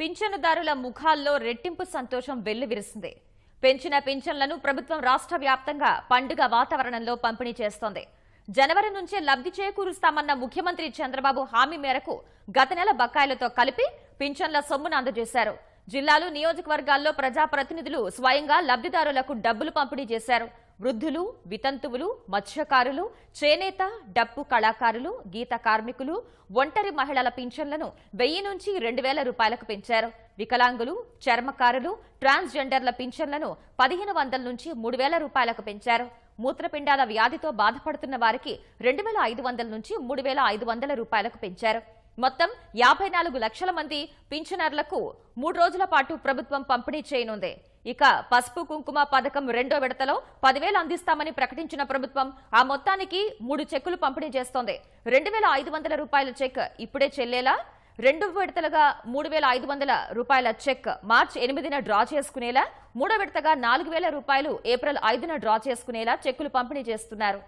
పింఛనుదారుల ముఖాల్లో రెట్టింపు సంతోషం వెల్లివిరిసింది. పెంచిన పింఛన్లను ప్రభుత్వం రాష్ట్ర వ్యాప్తంగా పండుగ వాతావరణంలో పంపిణీ చేస్తోంది. జనవరి నుంచే లబ్ధి చేకూరుస్తామన్న ముఖ్యమంత్రి చంద్రబాబు హామీ మేరకు గత నెల బకాయిలతో కలిపి పింఛన్ల సొమ్మును అందజేశారు. జిల్లాలు, నియోజకవర్గాల్లో ప్రజాప్రతినిధులు స్వయంగా లబ్ధిదారులకు డబ్బులు పంపిణీ చేశారు. వృద్ధులు, వితంతువులు, మత్స్యకారులు, చేనేత, డప్పు కళాకారులు, గీత కార్మికులు, ఒంటరి మహిళల పింఛన్లను 1000 నుంచి 2000 రూపాయలకు పెంచారు. వికలాంగులు, చర్మకారులు, ట్రాన్స్జెండర్ల పింఛన్లను 1500 నుంచి 3000 రూపాయలకు పెంచారు. మూత్రపిండాల వ్యాధితో బాధపడుతున్న వారికి 2500 నుంచి 3500 రూపాయలకు పెంచారు. మొత్తం 54 లక్షల మంది పింఛనర్లకు 3 రోజుల పాటు ప్రభుత్వం పంపిణీ చేయనుంది. ఇక పసుపు కుంకుమ పథకం రెండో విడతలో 10,000 అందిస్తామని ప్రకటించిన ప్రభుత్వం ఆ మొత్తానికి 3 చెక్కులు పంపిణీ చేస్తోంది. 2500 రూపాయల చెక్ ఇప్పుడే చెల్లేలా, 2 విడతలుగా 3500 రూపాయల చెక్ మార్చి 8న డ్రా చేసుకునేలా, 3వ విడతగా 4000 రూపాయలు ఏప్రిల్ 5న డ్రా చేసుకునేలా చెక్కులు పంపిణీ చేస్తున్నారు.